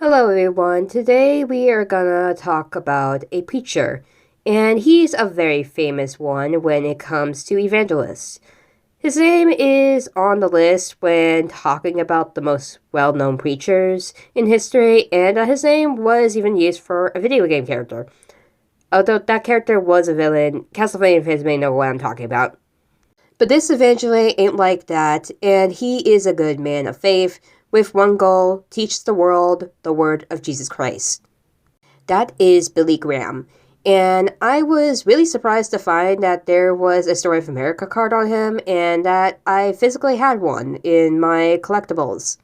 Hello, everyone. Today we are gonna talk about a preacher, and he's a very famous one when it comes to evangelists. His name is on the list when talking about the most well known preachers in history, and his name was even used for a video game character. Although that character was a villain, Castlevania fans may know what I'm talking about. But this evangelist ain't like that, and he is a good man of faith with one goal: teach the world the word of Jesus Christ. That is Billy Graham. And I was really surprised to find that there was a Story of America card on him and that I physically had one in my collectibles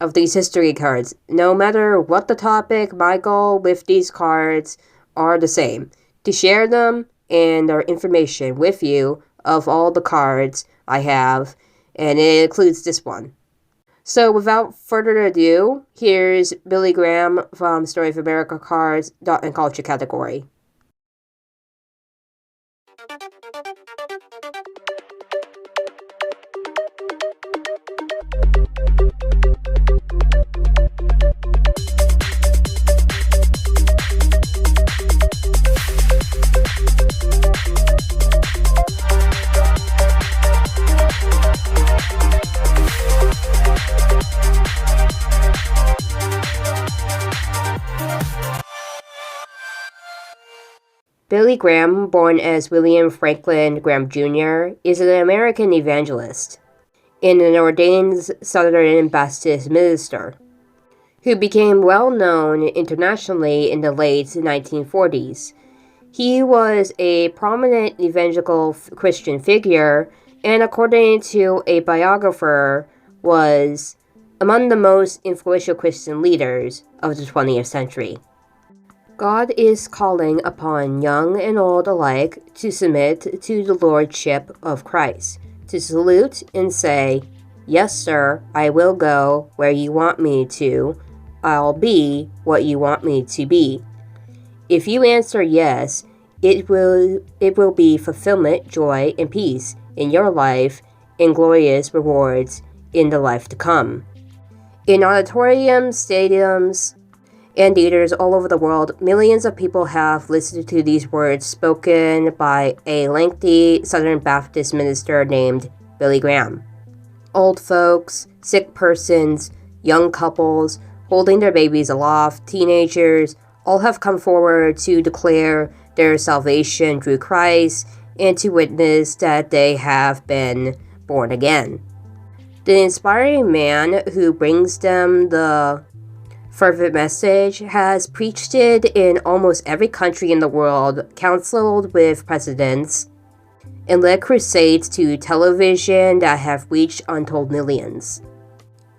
of these history cards. No matter what the topic, my goal with these cards are the same: to share them and their information with you of all the cards I have, and it includes this one. So without further ado, here's Billy Graham from Story of America Cards, Dot and Culture category. Billy Graham, born as William Franklin Graham Jr., is an American evangelist and an ordained Southern Baptist minister who became well known internationally in the late 1940s. He was a prominent evangelical Christian figure and, according to a biographer, was among the most influential Christian leaders of the 20th century. God is calling upon young and old alike to submit to the lordship of Christ, to salute and say, "Yes, sir, I will go where you want me to. I'll be what you want me to be." If you answer yes, it will be fulfillment, joy, and peace in your life and glorious rewards in the life to come. In auditoriums, stadiums, and theaters all over the world, millions of people have listened to these words spoken by a lengthy Southern Baptist minister named Billy Graham. Old folks, sick persons, young couples holding their babies aloft, teenagers, all have come forward to declare their salvation through Christ and to witness that they have been born again. The inspiring man who brings them the fervent message has preached it in almost every country in the world, counseled with presidents, and led crusades to television that have reached untold millions.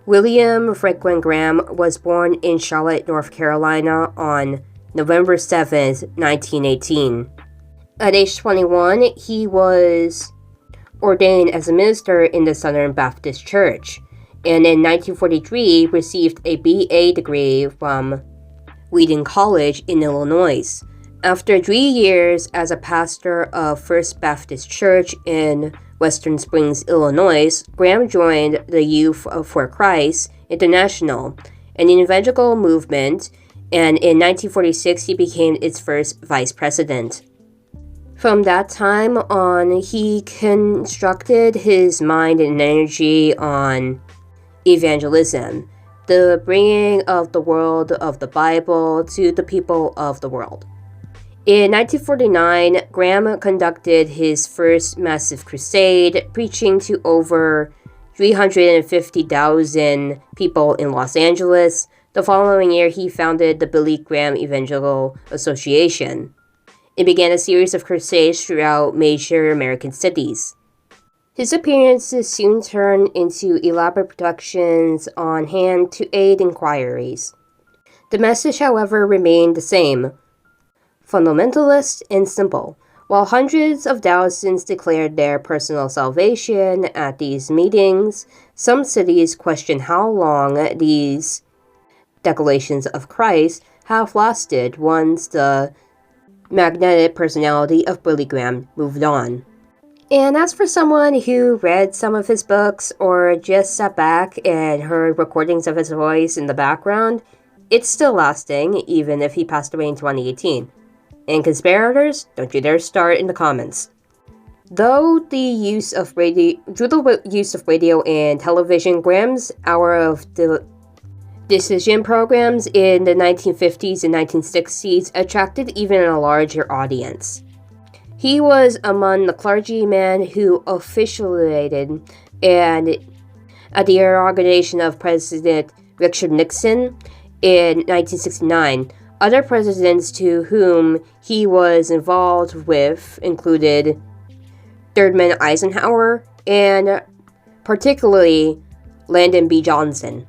William Franklin Graham was born in Charlotte, North Carolina on November 7th, 1918. At age 21, he was ordained as a minister in the Southern Baptist Church, and in 1943 received a BA degree from Wheaton College in Illinois. After 3 years as a pastor of First Baptist Church in Western Springs, Illinois, Graham joined the Youth for Christ International, an evangelical movement, and in 1946 he became its first vice president. From that time on, he constructed his mind and energy on evangelism, the bringing of the world of the Bible to the people of the world. In 1949, Graham conducted his first massive crusade, preaching to over 350,000 people in Los Angeles. The following year, he founded the Billy Graham Evangelical Association and began a series of crusades throughout major American cities. His appearances soon turned into elaborate productions on hand to aid inquiries. The message, however, remained the same: fundamentalist and simple. While hundreds of thousands declared their personal salvation at these meetings, some cities questioned how long these declarations of Christ have lasted once the magnetic personality of Billy Graham moved on. And as for someone who read some of his books or just sat back and heard recordings of his voice in the background, it's still lasting, even if he passed away in 2018. And conspirators, don't you dare start in the comments. Due to the use of radio and television, Graham's hour of decision programs in the 1950s and 1960s attracted even a larger audience. He was among the clergymen who officiated at the inauguration of President Richard Nixon in 1969. Other presidents to whom he was involved with included Thurman Eisenhower and particularly Lyndon B. Johnson.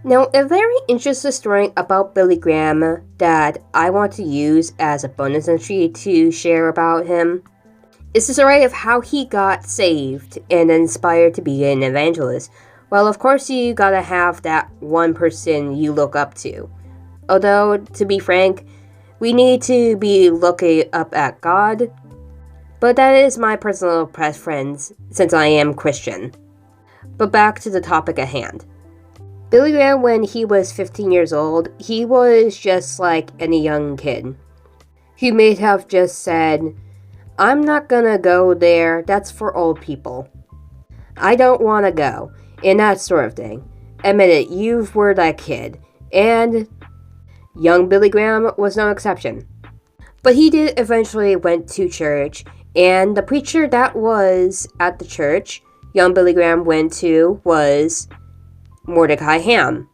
Now, a very interesting story about Billy Graham that I want to use as a bonus entry to share about him is the story of how he got saved and inspired to be an evangelist. Well, of course, you gotta have that one person you look up to. Although, to be frank, we need to be looking up at God. But that is my personal preference since I am Christian. But back to the topic at hand. Billy Graham, when he was 15 years old, he was just like any young kid. He may have just said, "I'm not gonna go there, that's for old people. I don't want to go," and that sort of thing. Admit it, you were that kid. And young Billy Graham was no exception. But he did eventually went to church, and the preacher that was at the church young Billy Graham went to was Mordecai Ham,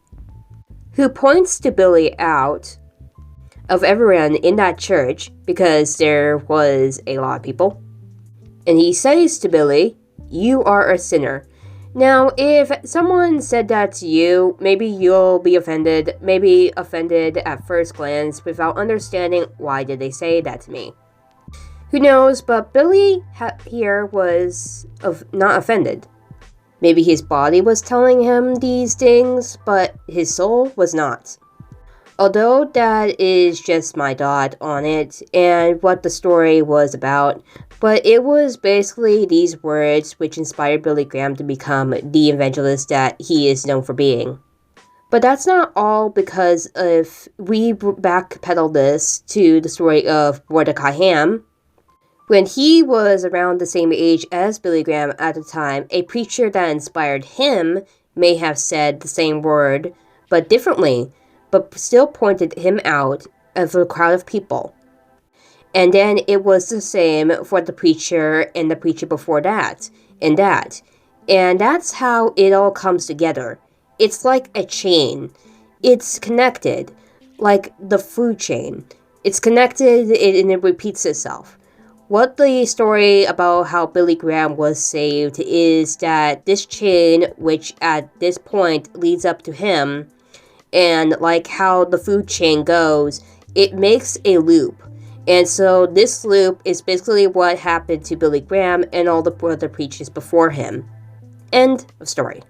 who points to Billy out of everyone in that church because there was a lot of people. And he says to Billy, "You are a sinner." Now, if someone said that to you, maybe you'll be offended, maybe offended at first glance without understanding why did they say that to me. Who knows, but Billy here was not offended. Maybe his body was telling him these things, but his soul was not. Although that is just my thought on it and what the story was about, but it was basically these words which inspired Billy Graham to become the evangelist that he is known for being. But that's not all, because if we backpedal this to the story of Mordecai Ham, when he was around the same age as Billy Graham at the time, a preacher that inspired him may have said the same word, but differently, but still pointed him out of a crowd of people. And then it was the same for the preacher and the preacher before that, and that. And that's how it all comes together. It's like a chain. It's connected, like the food chain. It's connected and it repeats itself. What the story about how Billy Graham was saved is that this chain, which at this point leads up to him, and like how the food chain goes, it makes a loop. And so this loop is basically what happened to Billy Graham and all the other preachers before him. End of story.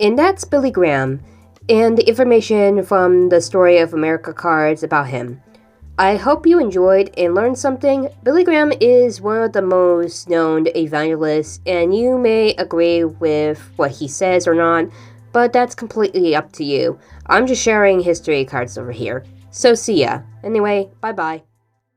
And that's Billy Graham, and the information from the Story of America cards about him. I hope you enjoyed and learned something. Billy Graham is one of the most known evangelists, and you may agree with what he says or not, but that's completely up to you. I'm just sharing history cards over here. So see ya. Anyway, bye-bye.